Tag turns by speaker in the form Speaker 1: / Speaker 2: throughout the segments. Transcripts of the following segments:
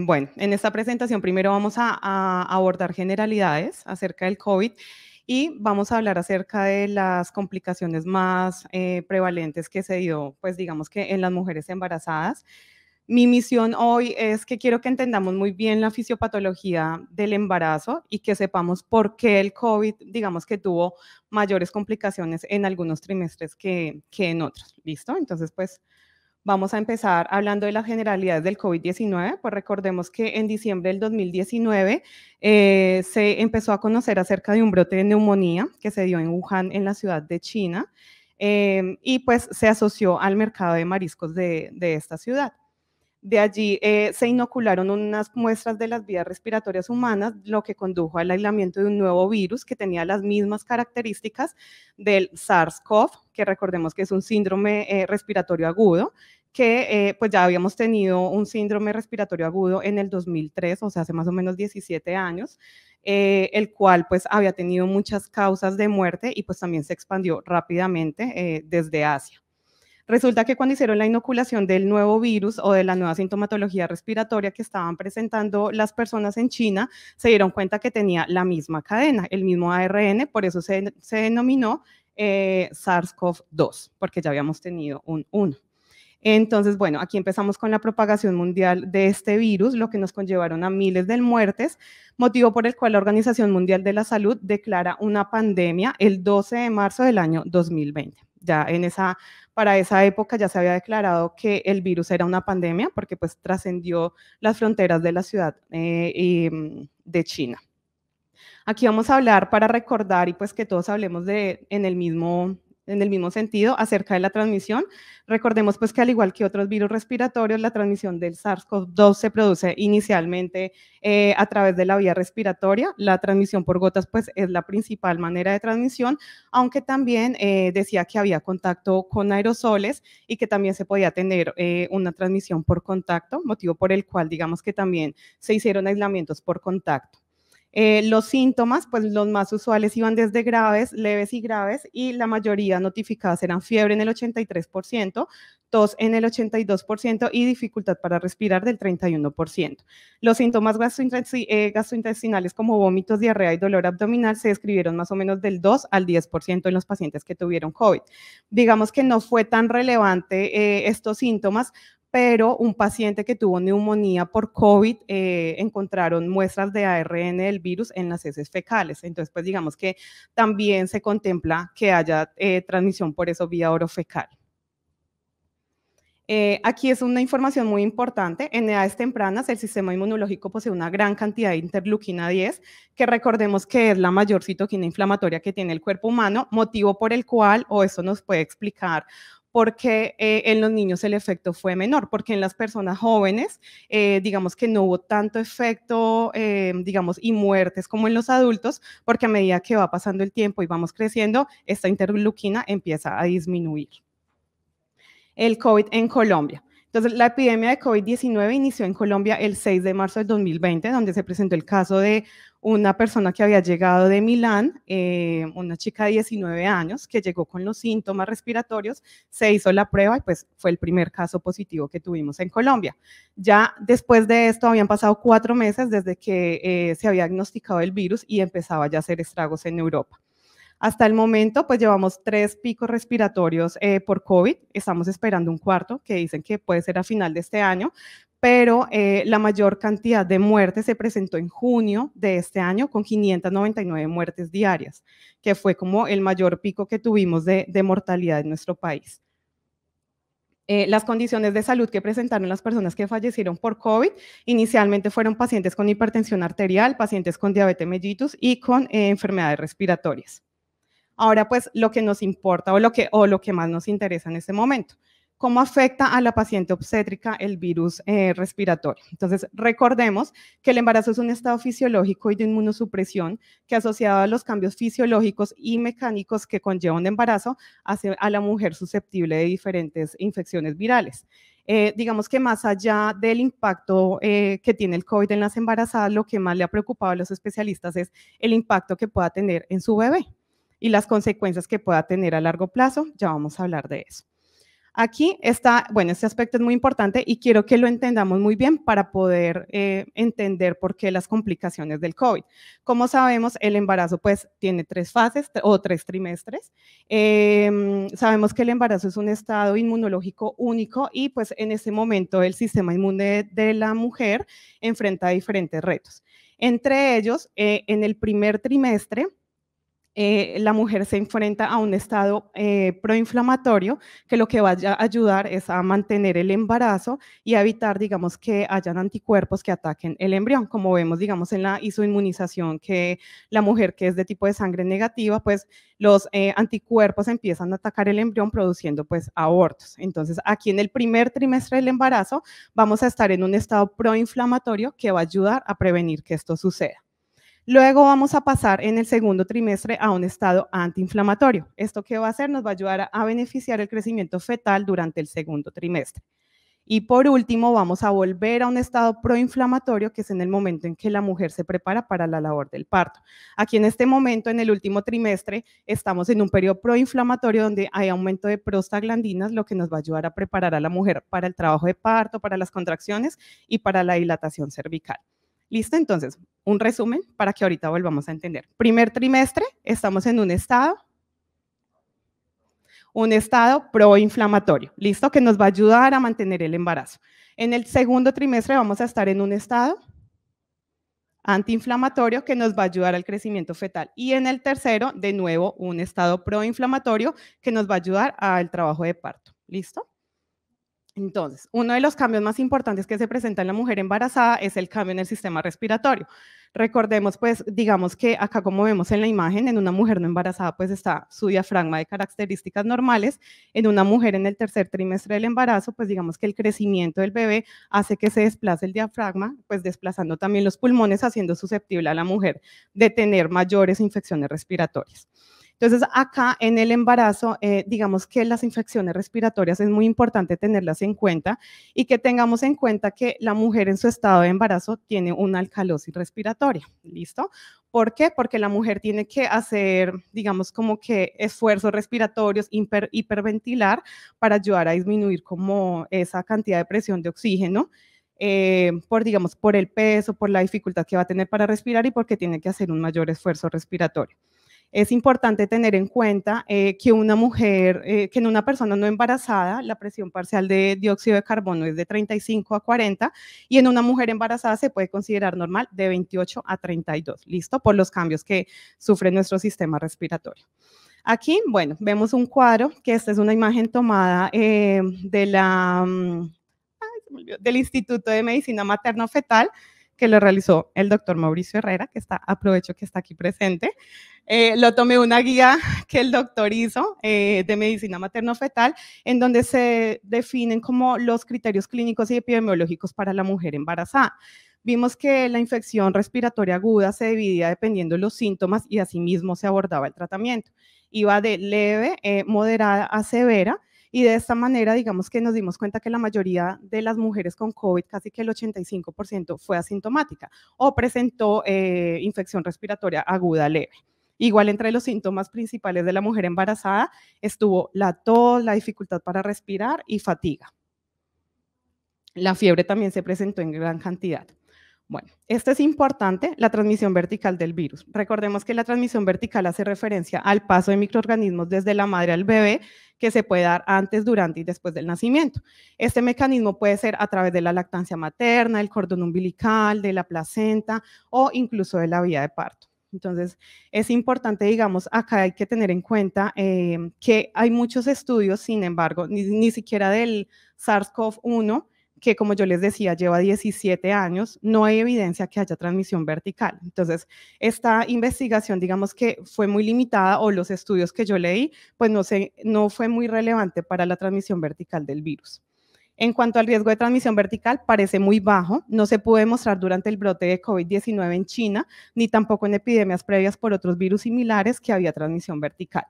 Speaker 1: Bueno, en esta presentación primero vamos a abordar generalidades acerca del COVID y vamos a hablar acerca de las complicaciones más prevalentes que se dio, pues digamos que en las mujeres embarazadas. Mi misión hoy es que quiero que entendamos muy bien la fisiopatología del embarazo y que sepamos por qué el COVID, digamos que tuvo mayores complicaciones en algunos trimestres que en otros. ¿Listo? Entonces, pues vamos a empezar hablando de las generalidades del COVID-19, pues recordemos que en diciembre del 2019 se empezó a conocer acerca de un brote de neumonía que se dio en Wuhan, en la ciudad de China, y pues se asoció al mercado de mariscos de esta ciudad. De allí se inocularon unas muestras de las vías respiratorias humanas, lo que condujo al aislamiento de un nuevo virus que tenía las mismas características del SARS-CoV, que recordemos que es un síndrome respiratorio agudo, que pues ya habíamos tenido un síndrome respiratorio agudo en el 2003, o sea, hace más o menos 17 años, el cual pues había tenido muchas causas de muerte y pues también se expandió rápidamente desde Asia. Resulta que cuando hicieron la inoculación del nuevo virus o de la nueva sintomatología respiratoria que estaban presentando las personas en China, se dieron cuenta que tenía la misma cadena, el mismo ARN, por eso se denominó SARS-CoV-2, porque ya habíamos tenido un 1. Entonces, bueno, aquí empezamos con la propagación mundial de este virus, lo que nos conllevaron a miles de muertes, motivo por el cual la Organización Mundial de la Salud declara una pandemia el 12 de marzo del año 2020. Ya para esa época ya se había declarado que el virus era una pandemia porque pues trascendió las fronteras de la ciudad de China. Aquí vamos a hablar para recordar y pues que todos hablemos en el mismo sentido acerca de la transmisión. Recordemos pues que al igual que otros virus respiratorios, la transmisión del SARS-CoV-2 se produce inicialmente a través de la vía respiratoria. La transmisión por gotas pues es la principal manera de transmisión, aunque también decía que había contacto con aerosoles y que también se podía tener una transmisión por contacto, motivo por el cual digamos que también se hicieron aislamientos por contacto. Los síntomas, pues los más usuales iban desde graves, leves y graves, y la mayoría notificadas eran fiebre en el 83%, tos en el 82% y dificultad para respirar del 31%. Los síntomas gastrointestinales como vómitos, diarrea y dolor abdominal se describieron más o menos del 2 al 10% en los pacientes que tuvieron COVID. Digamos que no fue tan relevante estos síntomas, pero un paciente que tuvo neumonía por COVID encontraron muestras de ARN del virus en las heces fecales. Entonces, pues digamos que también se contempla que haya transmisión por eso vía orofecal. Aquí es una información muy importante. En edades tempranas, el sistema inmunológico posee una gran cantidad de interleuquina 10, que recordemos que es la mayor citoquina inflamatoria que tiene el cuerpo humano, motivo por el cual, o eso nos puede explicar, porque en los niños el efecto fue menor, porque en las personas jóvenes, digamos que no hubo tanto efecto, digamos, y muertes como en los adultos, porque a medida que va pasando el tiempo y vamos creciendo, esta interleuquina empieza a disminuir. El COVID en Colombia. Entonces, la epidemia de COVID-19 inició en Colombia el 6 de marzo del 2020, donde se presentó el caso de una persona que había llegado de Milán, una chica de 19 años, que llegó con los síntomas respiratorios, se hizo la prueba y pues fue el primer caso positivo que tuvimos en Colombia. Ya después de esto habían pasado 4 meses desde que se había diagnosticado el virus y empezaba ya a hacer estragos en Europa. Hasta el momento, pues llevamos 3 picos respiratorios por COVID, estamos esperando un cuarto, que dicen que puede ser a final de este año, pero la mayor cantidad de muertes se presentó en junio de este año con 599 muertes diarias, que fue como el mayor pico que tuvimos de mortalidad en nuestro país. Las condiciones de salud que presentaron las personas que fallecieron por COVID inicialmente fueron pacientes con hipertensión arterial, pacientes con diabetes mellitus y con enfermedades respiratorias. Ahora, pues, lo que nos importa o lo que más nos interesa en este momento, ¿cómo afecta a la paciente obstétrica el virus respiratorio? Entonces, recordemos que el embarazo es un estado fisiológico y de inmunosupresión que asociado a los cambios fisiológicos y mecánicos que conlleva un embarazo hace a la mujer susceptible de diferentes infecciones virales. Digamos que más allá del impacto que tiene el COVID en las embarazadas, lo que más le ha preocupado a los especialistas es el impacto que pueda tener en su bebé y las consecuencias que pueda tener a largo plazo, ya vamos a hablar de eso. Aquí está, bueno, este aspecto es muy importante y quiero que lo entendamos muy bien para poder entender por qué las complicaciones del COVID. Como sabemos, el embarazo pues tiene 3 fases o 3 trimestres. Sabemos que el embarazo es un estado inmunológico único y pues en ese momento el sistema inmune de la mujer enfrenta diferentes retos. Entre ellos, en el primer trimestre, la mujer se enfrenta a un estado proinflamatorio que lo que va a ayudar es a mantener el embarazo y a evitar, digamos, que hayan anticuerpos que ataquen el embrión, como vemos, digamos, en la isoinmunización, que la mujer que es de tipo de sangre negativa, pues los anticuerpos empiezan a atacar el embrión produciendo pues abortos. Entonces, aquí en el primer trimestre del embarazo vamos a estar en un estado proinflamatorio que va a ayudar a prevenir que esto suceda. Luego vamos a pasar en el segundo trimestre a un estado antiinflamatorio. ¿Esto qué va a hacer? Nos va a ayudar a beneficiar el crecimiento fetal durante el segundo trimestre. Y por último, vamos a volver a un estado proinflamatorio, que es en el momento en que la mujer se prepara para la labor del parto. Aquí en este momento, en el último trimestre, estamos en un periodo proinflamatorio donde hay aumento de prostaglandinas, lo que nos va a ayudar a preparar a la mujer para el trabajo de parto, para las contracciones y para la dilatación cervical. ¿Listo? Entonces, un resumen para que ahorita volvamos a entender. Primer trimestre, estamos en un estado proinflamatorio, ¿listo? Que nos va a ayudar a mantener el embarazo. En el segundo trimestre vamos a estar en un estado antiinflamatorio que nos va a ayudar al crecimiento fetal. Y en el tercero, de nuevo, un estado proinflamatorio que nos va a ayudar al trabajo de parto, ¿listo? Entonces, uno de los cambios más importantes que se presenta en la mujer embarazada es el cambio en el sistema respiratorio. Recordemos, pues, digamos que acá como vemos en la imagen, en una mujer no embarazada, pues está su diafragma de características normales. En una mujer en el tercer trimestre del embarazo, pues digamos que el crecimiento del bebé hace que se desplace el diafragma, pues desplazando también los pulmones, haciendo susceptible a la mujer de tener mayores infecciones respiratorias. Entonces, acá en el embarazo, digamos que las infecciones respiratorias es muy importante tenerlas en cuenta y que tengamos en cuenta que la mujer en su estado de embarazo tiene una alcalosis respiratoria, ¿listo? ¿Por qué? Porque la mujer tiene que hacer, digamos, como que esfuerzos respiratorios, hiperventilar para ayudar a disminuir como esa cantidad de presión de oxígeno. Digamos, por el peso, por la dificultad que va a tener para respirar y porque tiene que hacer un mayor esfuerzo respiratorio. Es importante tener en cuenta que una mujer, que en una persona no embarazada, la presión parcial de dióxido de carbono es de 35 a 40 y en una mujer embarazada se puede considerar normal de 28 a 32, ¿listo? Por los cambios que sufre nuestro sistema respiratorio. Aquí, bueno, vemos un cuadro, que esta es una imagen tomada del Instituto de Medicina Materno-Fetal, que lo realizó el doctor Mauricio Herrera, que aprovecho que está aquí presente. Lo tomé una guía que el doctor hizo de medicina materno-fetal, en donde se definen como los criterios clínicos y epidemiológicos para la mujer embarazada. Vimos que la infección respiratoria aguda se dividía dependiendo de los síntomas y asimismo se abordaba el tratamiento. Iba de leve, moderada a severa, y de esta manera, digamos que nos dimos cuenta que la mayoría de las mujeres con COVID, casi que el 85%, fue asintomática o presentó infección respiratoria aguda leve. Igual entre los síntomas principales de la mujer embarazada estuvo la tos, la dificultad para respirar y fatiga. La fiebre también se presentó en gran cantidad. Bueno, esto es importante, la transmisión vertical del virus. Recordemos que la transmisión vertical hace referencia al paso de microorganismos desde la madre al bebé, que se puede dar antes, durante y después del nacimiento. Este mecanismo puede ser a través de la lactancia materna, el cordón umbilical, de la placenta o incluso de la vía de parto. Entonces, es importante, digamos, acá hay que tener en cuenta que hay muchos estudios, sin embargo, ni siquiera del SARS-CoV-1, que como yo les decía, lleva 17 años, no hay evidencia que haya transmisión vertical. Entonces, esta investigación, digamos que fue muy limitada, o los estudios que yo leí, pues no fue muy relevante para la transmisión vertical del virus. En cuanto al riesgo de transmisión vertical, parece muy bajo, no se pudo demostrar durante el brote de COVID-19 en China, ni tampoco en epidemias previas por otros virus similares que había transmisión vertical.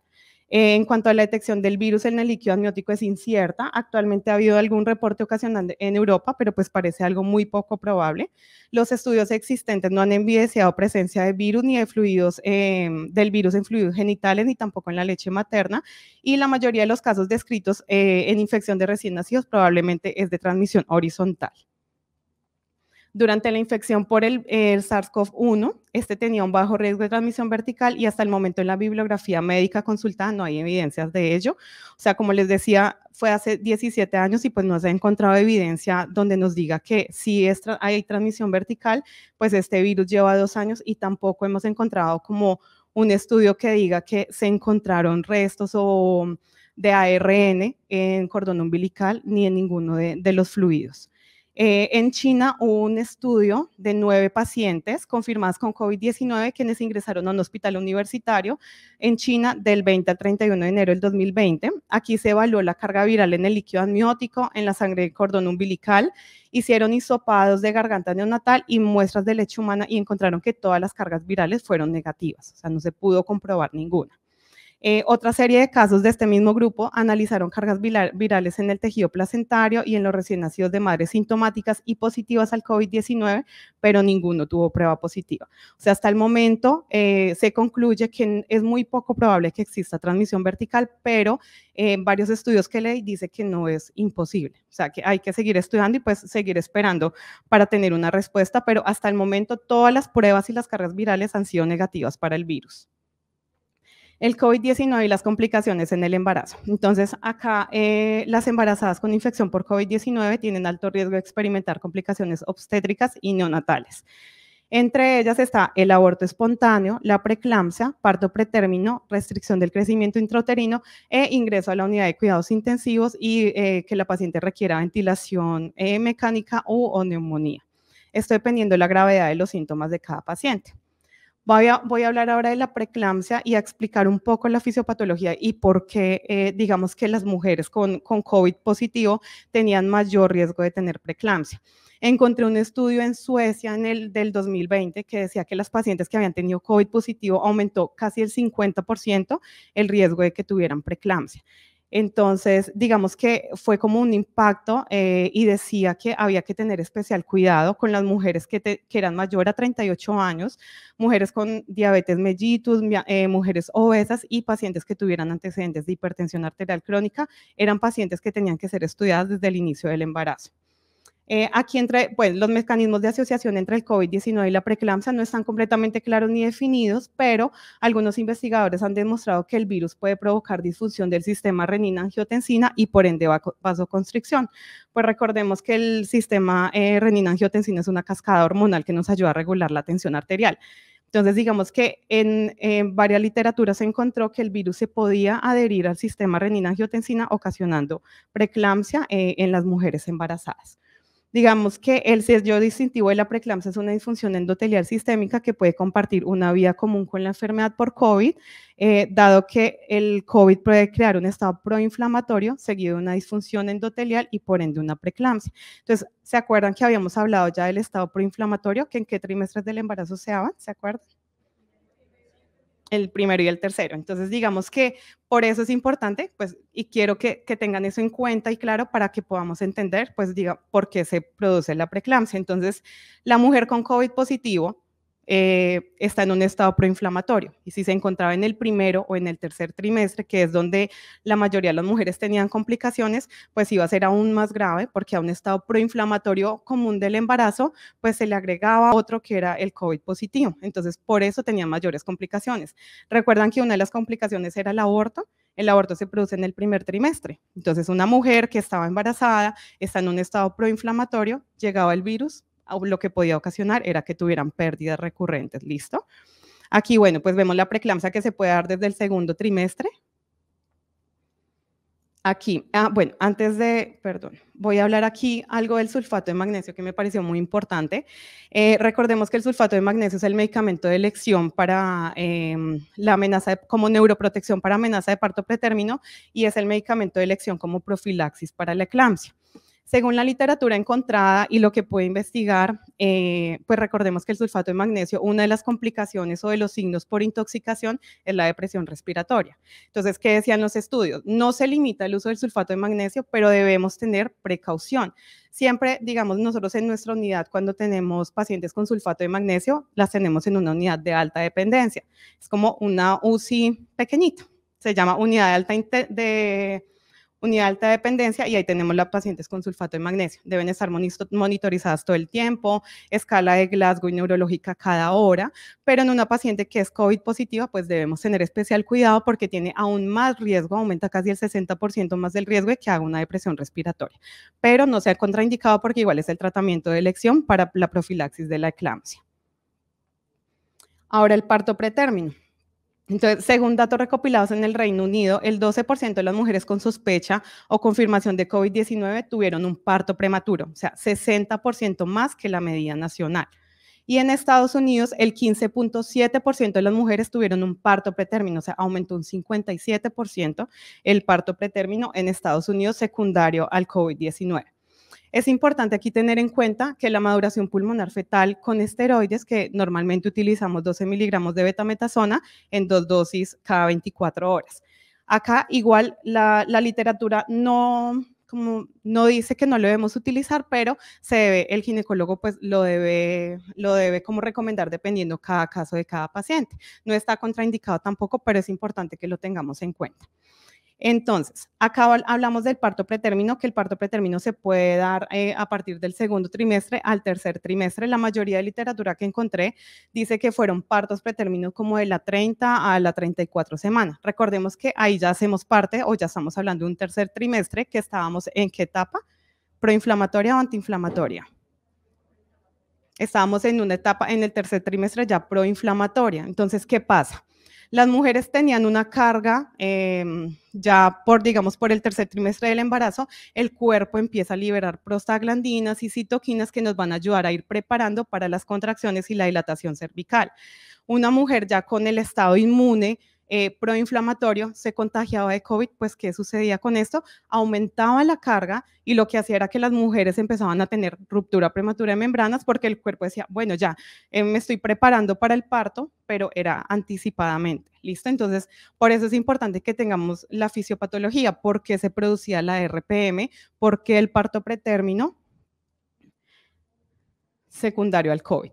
Speaker 1: En cuanto a la detección del virus en el líquido amniótico es incierta. Actualmente ha habido algún reporte ocasional en Europa, pero pues parece algo muy poco probable. Los estudios existentes no han evidenciado presencia de virus ni de fluidos del virus en fluidos genitales ni tampoco en la leche materna, y la mayoría de los casos descritos en infección de recién nacidos probablemente es de transmisión horizontal. Durante la infección por el SARS-CoV-1, este tenía un bajo riesgo de transmisión vertical y hasta el momento en la bibliografía médica consultada no hay evidencias de ello. O sea, como les decía, fue hace 17 años y pues no se ha encontrado evidencia donde nos diga que si hay transmisión vertical, pues este virus lleva 2 años y tampoco hemos encontrado como un estudio que diga que se encontraron restos o de ARN en cordón umbilical ni en ninguno de los fluidos. En China hubo un estudio de 9 pacientes confirmados con COVID-19 quienes ingresaron a un hospital universitario en China del 20 al 31 de enero del 2020. Aquí se evaluó la carga viral en el líquido amniótico, en la sangre del cordón umbilical, hicieron hisopados de garganta neonatal y muestras de leche humana y encontraron que todas las cargas virales fueron negativas, o sea, no se pudo comprobar ninguna. Otra serie de casos de este mismo grupo analizaron cargas virales en el tejido placentario y en los recién nacidos de madres sintomáticas y positivas al COVID-19, pero ninguno tuvo prueba positiva. O sea, hasta el momento se concluye que es muy poco probable que exista transmisión vertical, pero varios estudios que leí dice que no es imposible. O sea, que hay que seguir estudiando y pues seguir esperando para tener una respuesta, pero hasta el momento todas las pruebas y las cargas virales han sido negativas para el virus. El COVID-19 y las complicaciones en el embarazo. Entonces, acá las embarazadas con infección por COVID-19 tienen alto riesgo de experimentar complicaciones obstétricas y neonatales. Entre ellas está el aborto espontáneo, la preeclampsia, parto pretérmino, restricción del crecimiento intrauterino e ingreso a la unidad de cuidados intensivos y que la paciente requiera ventilación mecánica o neumonía. Esto dependiendo de la gravedad de los síntomas de cada paciente. Voy a hablar ahora de la preeclampsia y a explicar un poco la fisiopatología y por qué, digamos que las mujeres con COVID positivo tenían mayor riesgo de tener preeclampsia. Encontré un estudio en Suecia del 2020 que decía que las pacientes que habían tenido COVID positivo aumentó casi el 50% el riesgo de que tuvieran preeclampsia. Entonces, digamos que fue como un impacto y decía que había que tener especial cuidado con las mujeres que eran mayor a 38 años, mujeres con diabetes mellitus, mujeres obesas y pacientes que tuvieran antecedentes de hipertensión arterial crónica, eran pacientes que tenían que ser estudiadas desde el inicio del embarazo. Aquí pues, los mecanismos de asociación entre el COVID-19 y la preeclampsia no están completamente claros ni definidos, pero algunos investigadores han demostrado que el virus puede provocar disfunción del sistema renina-angiotensina y por ende vasoconstricción. Pues recordemos que el sistema renina-angiotensina es una cascada hormonal que nos ayuda a regular la tensión arterial. Entonces, digamos que en varias literaturas se encontró que el virus se podía adherir al sistema renina-angiotensina ocasionando preeclampsia en las mujeres embarazadas. Digamos que el sello distintivo de la preeclampsia es una disfunción endotelial sistémica que puede compartir una vía común con la enfermedad por COVID, dado que el COVID puede crear un estado proinflamatorio seguido de una disfunción endotelial y por ende una preeclampsia. Entonces, ¿se acuerdan que habíamos hablado ya del estado proinflamatorio? ¿Que en qué trimestres del embarazo se daban? ¿Se acuerdan? El primero y el tercero. Entonces, digamos que por eso es importante, pues, y quiero que tengan eso en cuenta y claro para que podamos entender, pues, por qué se produce la preeclampsia. Entonces, la mujer con COVID positivo está en un estado proinflamatorio y si se encontraba en el primero o en el tercer trimestre, que es donde la mayoría de las mujeres tenían complicaciones, pues iba a ser aún más grave porque a un estado proinflamatorio común del embarazo, pues se le agregaba otro que era el COVID positivo. Entonces, por eso tenían mayores complicaciones. Recuerdan que una de las complicaciones era el aborto. El aborto se produce en el primer trimestre. Entonces, una mujer que estaba embarazada, está en un estado proinflamatorio, llegaba el virus, lo que podía ocasionar era que tuvieran pérdidas recurrentes, ¿listo? Aquí, bueno, pues vemos la preeclampsia que se puede dar desde el segundo trimestre. Aquí, bueno, perdón, voy a hablar aquí algo del sulfato de magnesio que me pareció muy importante. Recordemos que el sulfato de magnesio es el medicamento de elección para la amenaza, como neuroprotección para amenaza de parto pretérmino y es el medicamento de elección como profilaxis para la eclampsia. Según la literatura encontrada y lo que puede investigar, pues recordemos que el sulfato de magnesio, una de las complicaciones o de los signos por intoxicación es la depresión respiratoria. Entonces, ¿qué decían los estudios? No se limita el uso del sulfato de magnesio, pero debemos tener precaución. Siempre, digamos, nosotros en nuestra unidad, cuando tenemos pacientes con sulfato de magnesio, las tenemos en una unidad de alta dependencia. Es como una UCI pequeñita. Se llama unidad de alta dependencia y ahí tenemos las pacientes con sulfato de magnesio. Deben estar monitorizadas todo el tiempo, escala de Glasgow y neurológica cada hora, pero en una paciente que es COVID positiva, pues debemos tener especial cuidado porque tiene aún más riesgo, aumenta casi el 60% más del riesgo de que haga una depresión respiratoria, pero no se ha contraindicado porque igual es el tratamiento de elección para la profilaxis de la eclampsia. Ahora el parto pretérmino. Entonces, según datos recopilados en el Reino Unido, el 12% de las mujeres con sospecha o confirmación de COVID-19 tuvieron un parto prematuro, o sea, 60% más que la media nacional. Y en Estados Unidos, el 15.7% de las mujeres tuvieron un parto pretérmino, o sea, aumentó un 57% el parto pretérmino en Estados Unidos secundario al COVID-19. Es importante aquí tener en cuenta que la maduración pulmonar fetal con esteroides, que normalmente utilizamos 12 miligramos de betametasona en 2 dosis cada 24 horas. Acá igual la literatura no dice que no lo debemos utilizar, pero el ginecólogo pues lo debe como recomendar dependiendo cada caso de cada paciente. No está contraindicado tampoco, pero es importante que lo tengamos en cuenta. Entonces, acá hablamos del parto pretérmino, que el parto pretérmino se puede dar a partir del segundo trimestre al tercer trimestre. La mayoría de literatura que encontré dice que fueron partos pretérminos como de la 30 a la 34 semana. Recordemos que ahí ya hacemos parte o ya estamos hablando de un tercer trimestre, que estábamos en qué etapa, proinflamatoria o antiinflamatoria. Estábamos en una etapa en el tercer trimestre ya proinflamatoria. Entonces, ¿qué pasa? Las mujeres tenían una carga ya digamos, por el tercer trimestre del embarazo, el cuerpo empieza a liberar prostaglandinas y citoquinas que nos van a ayudar a ir preparando para las contracciones y la dilatación cervical. Una mujer ya con el estado inmune proinflamatorio se contagiaba de COVID, pues ¿qué sucedía con esto? Aumentaba la carga y lo que hacía era que las mujeres empezaban a tener ruptura prematura de membranas porque el cuerpo decía, bueno, ya me estoy preparando para el parto, pero era anticipadamente, ¿listo? Entonces, por eso es importante que tengamos la fisiopatología, por qué se producía la RPM, por qué el parto pretérmino secundario al COVID.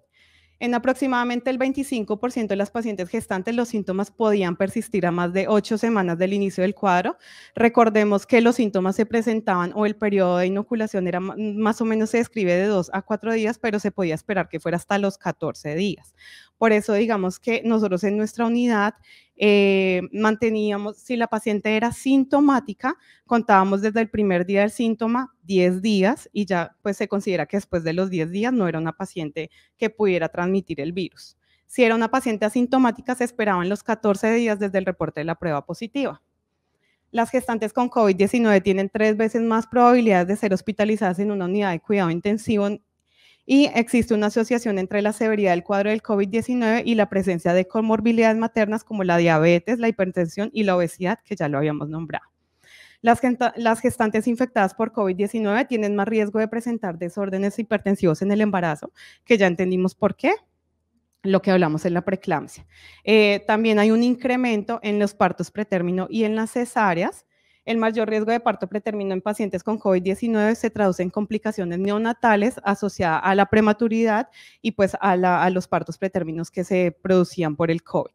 Speaker 1: En aproximadamente el 25% de las pacientes gestantes los síntomas podían persistir a más de 8 semanas del inicio del cuadro. Recordemos que los síntomas se presentaban o el periodo de inoculación era más o menos se describe de 2 a 4 días, pero se podía esperar que fuera hasta los 14 días. Por eso digamos que nosotros en nuestra unidad manteníamos, si la paciente era sintomática, contábamos desde el primer día del síntoma 10 días y ya pues se considera que después de los 10 días no era una paciente que pudiera transmitir el virus. Si era una paciente asintomática, se esperaban los 14 días desde el reporte de la prueba positiva. Las gestantes con COVID-19 tienen 3 veces más probabilidades de ser hospitalizadas en una unidad de cuidado intensivo y existe una asociación entre la severidad del cuadro del COVID-19 y la presencia de comorbilidades maternas como la diabetes, la hipertensión y la obesidad, que ya lo habíamos nombrado. Las gestantes infectadas por COVID-19 tienen más riesgo de presentar desórdenes hipertensivos en el embarazo, que ya entendimos por qué, lo que hablamos en la preeclampsia. También hay un incremento en los partos pretérmino y en las cesáreas. El mayor riesgo de parto pretérmino en pacientes con COVID-19 se traduce en complicaciones neonatales asociadas a la prematuridad y pues a los partos pretérminos que se producían por el COVID.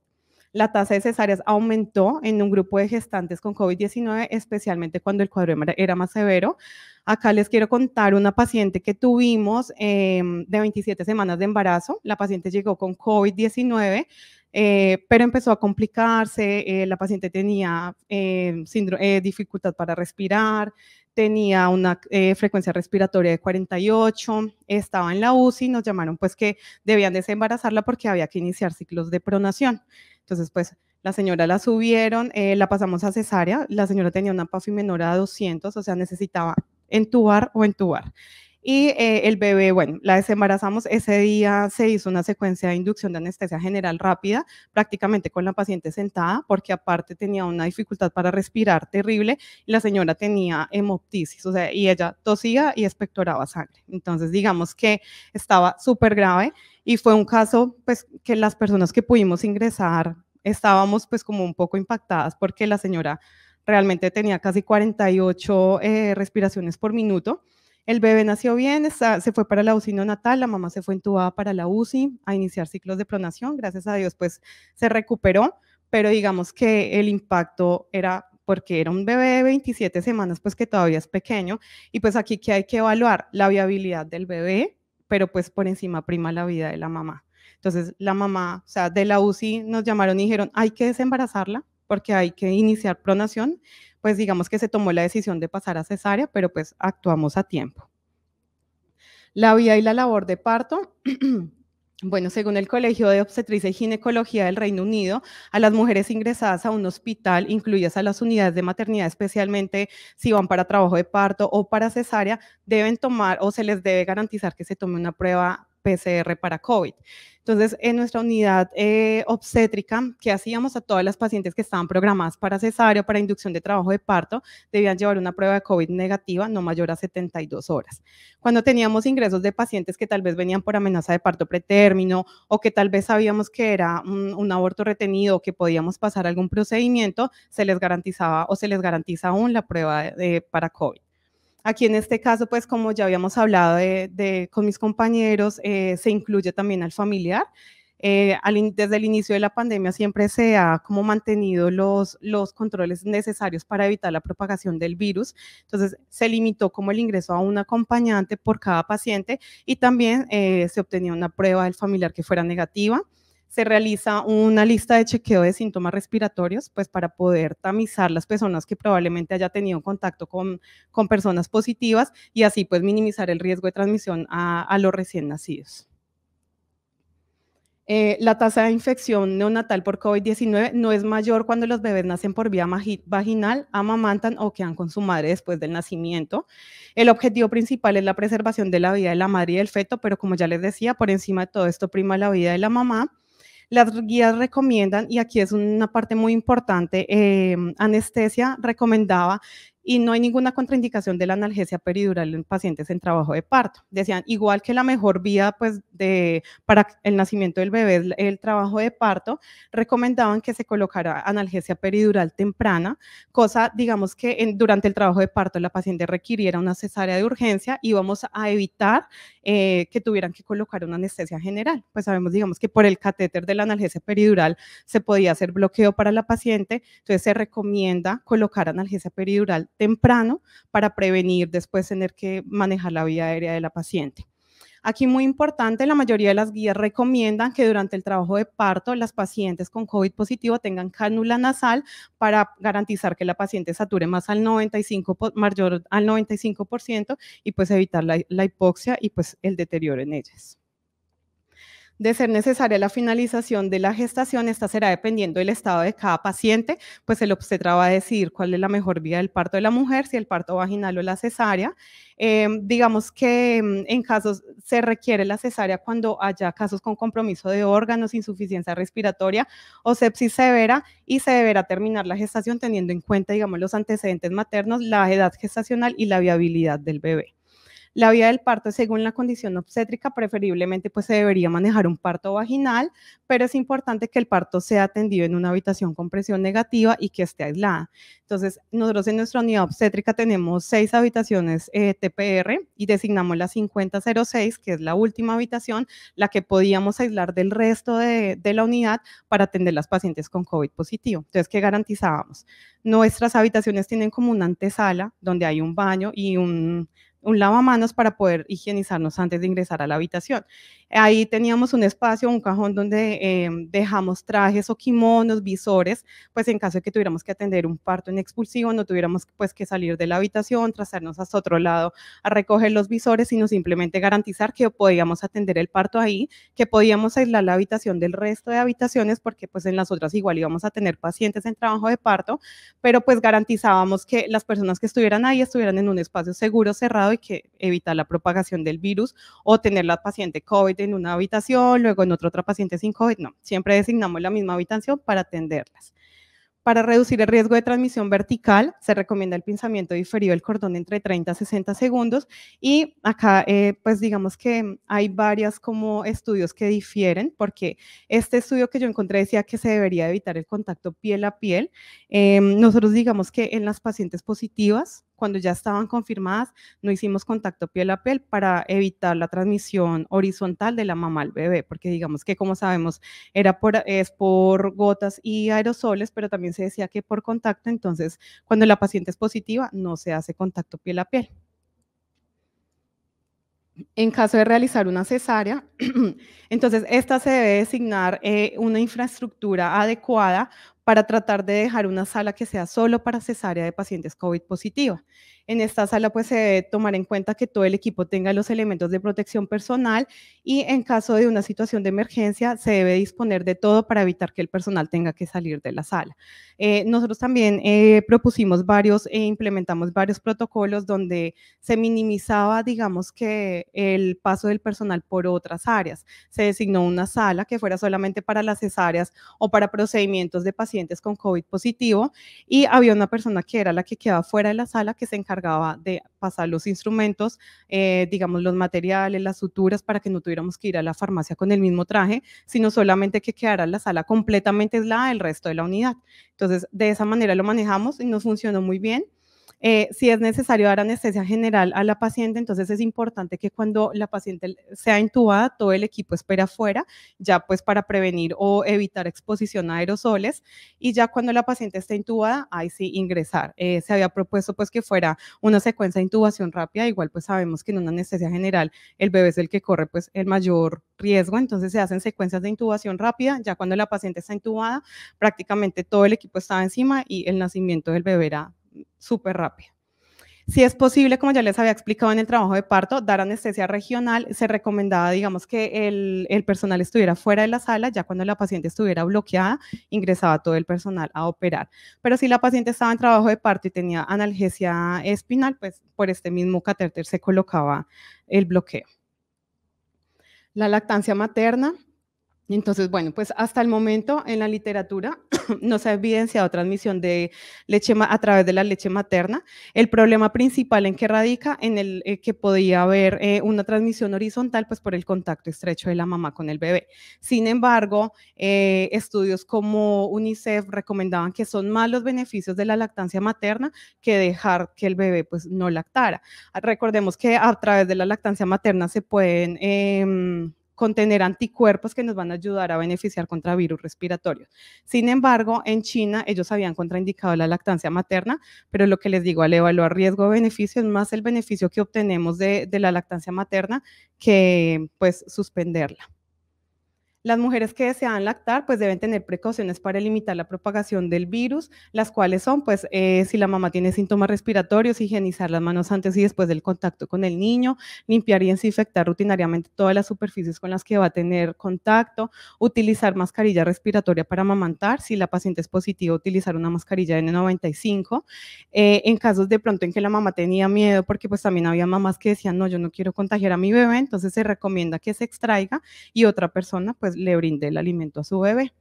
Speaker 1: La tasa de cesáreas aumentó en un grupo de gestantes con COVID-19, especialmente cuando el cuadro era más severo. Acá les quiero contar una paciente que tuvimos de 27 semanas de embarazo. La paciente llegó con COVID-19, pero empezó a complicarse. La paciente tenía dificultad para respirar, tenía una frecuencia respiratoria de 48, estaba en la UCI, nos llamaron pues que debían desembarazarla porque había que iniciar ciclos de pronación. Entonces, pues, la señora la subieron, la pasamos a cesárea, la señora tenía una PAFI menor a 200, o sea, necesitaba entubar o entubar. Y el bebé, bueno, la desembarazamos, ese día se hizo una secuencia de inducción de anestesia general rápida, prácticamente con la paciente sentada, porque aparte tenía una dificultad para respirar terrible y la señora tenía hemoptisis, o sea, y ella tosía y expectoraba sangre. Entonces, digamos que estaba súper grave y fue un caso, pues, que las personas que pudimos ingresar estábamos, pues, como un poco impactadas porque la señora realmente tenía casi 48 respiraciones por minuto. El bebé nació bien, se fue para la UCI neonatal, la mamá se fue intubada para la UCI a iniciar ciclos de pronación, gracias a Dios pues se recuperó, pero digamos que el impacto era porque era un bebé de 27 semanas, pues que todavía es pequeño, y pues aquí que hay que evaluar la viabilidad del bebé, pero pues por encima prima la vida de la mamá. Entonces la mamá, o sea, de la UCI nos llamaron y dijeron, hay que desembarazarla porque hay que iniciar pronación, pues digamos que se tomó la decisión de pasar a cesárea, pero pues actuamos a tiempo. La vía y la labor de parto. Bueno, según el Colegio de Obstetricia y Ginecología del Reino Unido, a las mujeres ingresadas a un hospital, incluidas a las unidades de maternidad, especialmente si van para trabajo de parto o para cesárea, deben tomar o se les debe garantizar que se tome una prueba PCR para COVID. Entonces, en nuestra unidad obstétrica, que hacíamos a todas las pacientes que estaban programadas para cesárea o para inducción de trabajo de parto, debían llevar una prueba de COVID negativa no mayor a 72 horas. Cuando teníamos ingresos de pacientes que tal vez venían por amenaza de parto pretérmino o que tal vez sabíamos que era un aborto retenido o que podíamos pasar algún procedimiento, se les garantizaba o se les garantiza aún la prueba para COVID. Aquí en este caso, pues como ya habíamos hablado con mis compañeros, se incluye también al familiar. Desde el inicio de la pandemia siempre se ha como mantenido los controles necesarios para evitar la propagación del virus. Entonces se limitó como el ingreso a un acompañante por cada paciente y también se obtenía una prueba del familiar que fuera negativa. Se realiza una lista de chequeo de síntomas respiratorios, pues para poder tamizar las personas que probablemente haya tenido contacto con personas positivas y así pues minimizar el riesgo de transmisión a los recién nacidos. La tasa de infección neonatal por COVID-19 no es mayor cuando los bebés nacen por vía vaginal, amamantan o quedan con su madre después del nacimiento. El objetivo principal es la preservación de la vida de la madre y del feto, pero como ya les decía, por encima de todo esto prima la vida de la mamá. Las guías recomiendan, y aquí es una parte muy importante, anestesia recomendaba y no hay ninguna contraindicación de la analgesia peridural en pacientes en trabajo de parto. Decían, igual que la mejor vía pues, para el nacimiento del bebé es el trabajo de parto, recomendaban que se colocara analgesia peridural temprana, cosa, digamos que durante el trabajo de parto la paciente requiriera una cesárea de urgencia y vamos a evitar que tuvieran que colocar una anestesia general. Pues sabemos, digamos, que por el catéter de la analgesia peridural se podía hacer bloqueo para la paciente, entonces se recomienda colocar analgesia peridural temprano para prevenir después tener que manejar la vía aérea de la paciente. Aquí muy importante, la mayoría de las guías recomiendan que durante el trabajo de parto las pacientes con COVID positivo tengan cánula nasal para garantizar que la paciente sature más al 95, mayor al 95% y pues evitar la hipoxia y pues el deterioro en ellas. De ser necesaria la finalización de la gestación, esta será dependiendo del estado de cada paciente, pues el obstetra va a decidir cuál es la mejor vía del parto de la mujer, si el parto vaginal o la cesárea. Digamos que en casos se requiere la cesárea cuando haya casos con compromiso de órganos, insuficiencia respiratoria o sepsis severa y se deberá terminar la gestación teniendo en cuenta, digamos, los antecedentes maternos, la edad gestacional y la viabilidad del bebé. La vía del parto, según la condición obstétrica, preferiblemente pues se debería manejar un parto vaginal, pero es importante que el parto sea atendido en una habitación con presión negativa y que esté aislada. Entonces, nosotros en nuestra unidad obstétrica tenemos 6 habitaciones TPR y designamos la 5006, que es la última habitación, la que podíamos aislar del resto de la unidad para atender las pacientes con COVID positivo. Entonces, ¿qué garantizábamos? Nuestras habitaciones tienen como una antesala donde hay un baño y un lavamanos para poder higienizarnos antes de ingresar a la habitación. Ahí teníamos un espacio, un cajón donde dejamos trajes o kimonos, visores, pues en caso de que tuviéramos que atender un parto en expulsivo, no tuviéramos pues que salir de la habitación, trazarnos hasta otro lado a recoger los visores, sino simplemente garantizar que podíamos atender el parto ahí, que podíamos aislar la habitación del resto de habitaciones, porque pues en las otras igual íbamos a tener pacientes en trabajo de parto, pero pues garantizábamos que las personas que estuvieran ahí estuvieran en un espacio seguro, cerrado y que evita la propagación del virus o tener la paciente COVID en una habitación, luego en otra paciente sin COVID, no, siempre designamos la misma habitación para atenderlas. Para reducir el riesgo de transmisión vertical, se recomienda el pinzamiento diferido del cordón entre 30 a 60 segundos y acá pues digamos que hay varias como estudios que difieren porque este estudio que yo encontré decía que se debería evitar el contacto piel a piel. Nosotros digamos que en las pacientes positivas, cuando ya estaban confirmadas, no hicimos contacto piel a piel para evitar la transmisión horizontal de la mamá al bebé, porque digamos que como sabemos es por gotas y aerosoles, pero también se decía que por contacto, entonces cuando la paciente es positiva no se hace contacto piel a piel. En caso de realizar una cesárea, entonces esta se debe designar una infraestructura adecuada para tratar de dejar una sala que sea solo para cesárea de pacientes COVID positiva. En esta sala pues se debe tomar en cuenta que todo el equipo tenga los elementos de protección personal y en caso de una situación de emergencia se debe disponer de todo para evitar que el personal tenga que salir de la sala. Nosotros también propusimos varios e implementamos varios protocolos donde se minimizaba, digamos que el paso del personal por otras áreas. Se designó una sala que fuera solamente para las cesáreas o para procedimientos de pacientes con COVID positivo y había una persona que era la que quedaba fuera de la sala que se encargaba de pasar los instrumentos, digamos los materiales, las suturas para que no tuviéramos que ir a la farmacia con el mismo traje, sino solamente que quedara la sala completamente aislada del resto de la unidad. Entonces, de esa manera lo manejamos y nos funcionó muy bien. Si es necesario dar anestesia general a la paciente, entonces es importante que cuando la paciente sea intubada, todo el equipo espere afuera, ya pues para prevenir o evitar exposición a aerosoles, y ya cuando la paciente esté intubada, ahí sí ingresar. Se había propuesto pues que fuera una secuencia de intubación rápida, igual pues sabemos que en una anestesia general el bebé es el que corre pues el mayor riesgo, entonces se hacen secuencias de intubación rápida, ya cuando la paciente está intubada, prácticamente todo el equipo estaba encima y el nacimiento del bebé era súper rápido. Si es posible, como ya les había explicado en el trabajo de parto, dar anestesia regional, se recomendaba, digamos, que el personal estuviera fuera de la sala, ya cuando la paciente estuviera bloqueada, ingresaba todo el personal a operar. Pero si la paciente estaba en trabajo de parto y tenía analgesia espinal, pues por este mismo catéter se colocaba el bloqueo. La lactancia materna. Entonces, bueno, pues hasta el momento en la literatura no se ha evidenciado transmisión de leche a través de la leche materna. El problema principal en que radica en el que podía haber una transmisión horizontal, pues por el contacto estrecho de la mamá con el bebé. Sin embargo, estudios como UNICEF recomendaban que son más los beneficios de la lactancia materna que dejar que el bebé pues no lactara. Recordemos que a través de la lactancia materna se pueden contener anticuerpos que nos van a ayudar a beneficiar contra virus respiratorios. Sin embargo, en China ellos habían contraindicado la lactancia materna, pero lo que les digo, al evaluar riesgo-beneficio es más el beneficio que obtenemos de la lactancia materna que pues suspenderla. Las mujeres que desean lactar pues deben tener precauciones para limitar la propagación del virus, las cuales son pues si la mamá tiene síntomas respiratorios, higienizar las manos antes y después del contacto con el niño, limpiar y desinfectar rutinariamente todas las superficies con las que va a tener contacto, utilizar mascarilla respiratoria para amamantar, si la paciente es positiva utilizar una mascarilla N95, en casos de pronto en que la mamá tenía miedo porque pues también había mamás que decían no, yo no quiero contagiar a mi bebé, entonces se recomienda que se extraiga y otra persona pues le brinde el alimento a su bebé.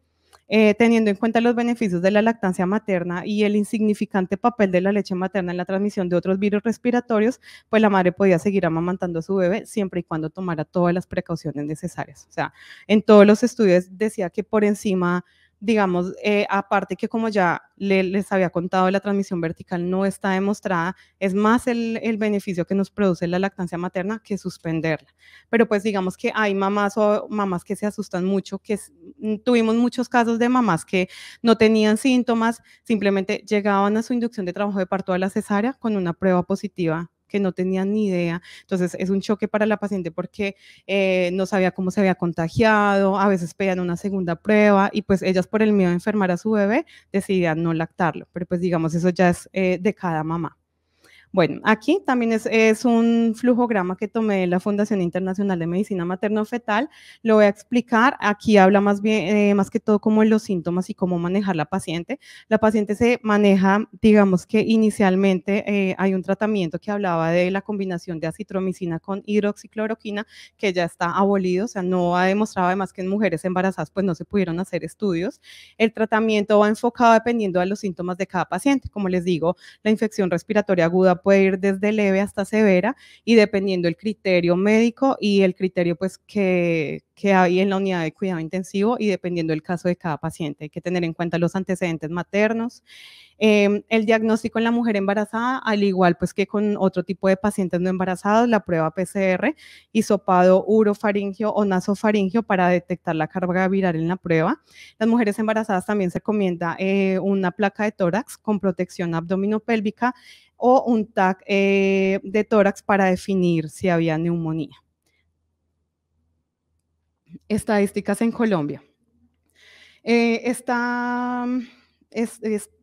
Speaker 1: Teniendo en cuenta los beneficios de la lactancia materna y el insignificante papel de la leche materna en la transmisión de otros virus respiratorios, pues la madre podía seguir amamantando a su bebé siempre y cuando tomara todas las precauciones necesarias. O sea, en todos los estudios decía que por encima, digamos, aparte que como ya les había contado, la transmisión vertical no está demostrada, es más el beneficio que nos produce la lactancia materna que suspenderla. Pero pues digamos que hay mamás o mamás que se asustan mucho, que tuvimos muchos casos de mamás que no tenían síntomas, simplemente llegaban a su inducción de trabajo de parto a la cesárea con una prueba positiva que no tenían ni idea. Entonces es un choque para la paciente porque no sabía cómo se había contagiado, a veces pedían una segunda prueba y pues ellas por el miedo a enfermar a su bebé decidían no lactarlo, pero pues digamos eso ya es de cada mamá. Bueno, aquí también es un flujograma que tomé de la Fundación Internacional de Medicina Materno-Fetal. Lo voy a explicar. Aquí habla más bien, más que todo como los síntomas y cómo manejar la paciente. La paciente se maneja, digamos que inicialmente hay un tratamiento que hablaba de la combinación de acitromicina con hidroxicloroquina, que ya está abolido, o sea, no ha demostrado además que en mujeres embarazadas pues no se pudieron hacer estudios. El tratamiento va enfocado dependiendo de los síntomas de cada paciente. Como les digo, la infección respiratoria aguda puede ir desde leve hasta severa y dependiendo del criterio médico y el criterio pues que hay en la unidad de cuidado intensivo y dependiendo del caso de cada paciente. Hay que tener en cuenta los antecedentes maternos. El diagnóstico en la mujer embarazada, al igual pues que con otro tipo de pacientes no embarazados, la prueba PCR, hisopado urofaringio o nasofaringio para detectar la carga viral en la prueba. Las mujeres embarazadas también se recomienda una placa de tórax con protección abdominopélvica o un TAC de tórax para definir si había neumonía. Estadísticas en Colombia.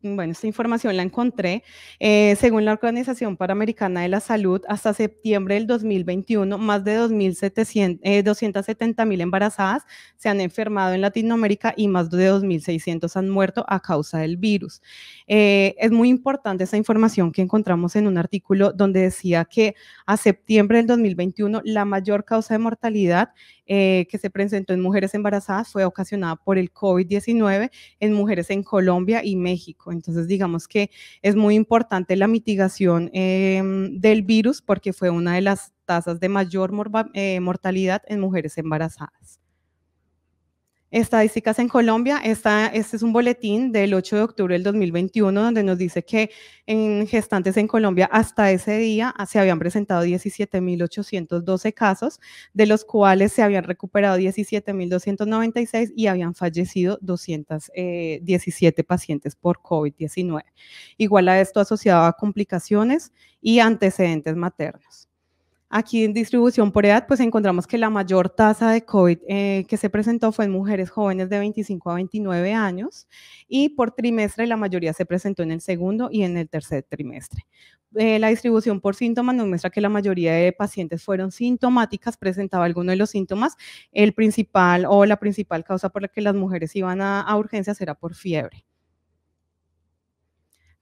Speaker 1: Bueno, esta información la encontré. Según la Organización Panamericana de la Salud, hasta septiembre del 2021, más de 270.000 embarazadas se han enfermado en Latinoamérica y más de 2.600 han muerto a causa del virus. Es muy importante esa información que encontramos en un artículo donde decía que a septiembre del 2021 la mayor causa de mortalidad que se presentó en mujeres embarazadas fue ocasionada por el COVID-19 en mujeres en Colombia y México. Entonces, digamos que es muy importante la mitigación del virus porque fue una de las tasas de mayor mortalidad en mujeres embarazadas. Estadísticas en Colombia, este es un boletín del 8 de octubre del 2021 donde nos dice que en gestantes en Colombia hasta ese día se habían presentado 17.812 casos, de los cuales se habían recuperado 17.296 y habían fallecido 217 pacientes por COVID-19. Igual a esto asociado a complicaciones y antecedentes maternos. Aquí en distribución por edad, pues encontramos que la mayor tasa de COVID que se presentó fue en mujeres jóvenes de 25 a 29 años y por trimestre la mayoría se presentó en el segundo y en el tercer trimestre. La distribución por síntomas nos muestra que la mayoría de pacientes fueron sintomáticas, presentaba alguno de los síntomas. El principal o la principal causa por la que las mujeres iban a urgencias era por fiebre.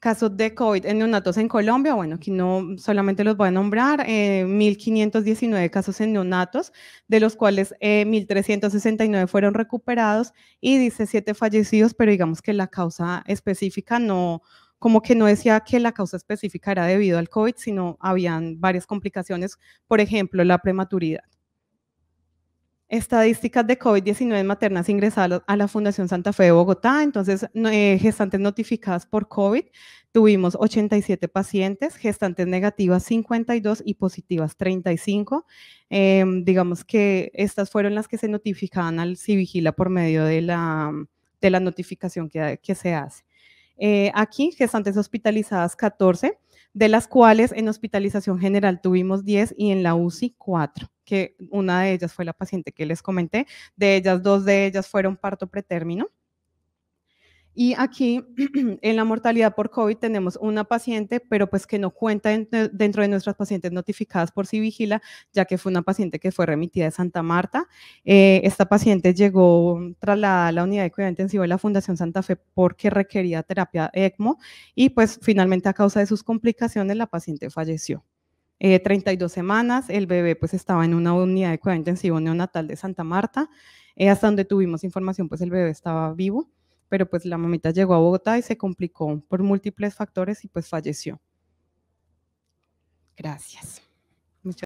Speaker 1: Casos de COVID en neonatos en Colombia, bueno, aquí no solamente los voy a nombrar, 1.519 casos en neonatos, de los cuales 1.369 fueron recuperados y dice 7 fallecidos, pero digamos que la causa específica no, como que no decía que la causa específica era debido al COVID, sino habían varias complicaciones, por ejemplo, la prematuridad. Estadísticas de COVID-19 maternas ingresadas a la Fundación Santa Fe de Bogotá. Entonces, gestantes notificadas por COVID, tuvimos 87 pacientes, gestantes negativas 52 y positivas 35. Digamos que estas fueron las que se notificaban al Civigila por medio de la notificación que se hace. Aquí, gestantes hospitalizadas 14, de las cuales en hospitalización general tuvimos 10 y en la UCI 4, que una de ellas fue la paciente que les comenté, de ellas 2 de ellas fueron parto pretérmino. Y aquí en la mortalidad por COVID tenemos una paciente, pero pues que no cuenta dentro de nuestras pacientes notificadas por Civigila, ya que fue una paciente que fue remitida de Santa Marta. Esta paciente llegó trasladada a la unidad de cuidado intensivo de la Fundación Santa Fe porque requería terapia ECMO y pues finalmente a causa de sus complicaciones la paciente falleció. 32 semanas, el bebé pues estaba en una unidad de cuidado intensivo neonatal de Santa Marta, hasta donde tuvimos información pues el bebé estaba vivo, pero pues la mamita llegó a Bogotá y se complicó por múltiples factores y pues falleció. Gracias.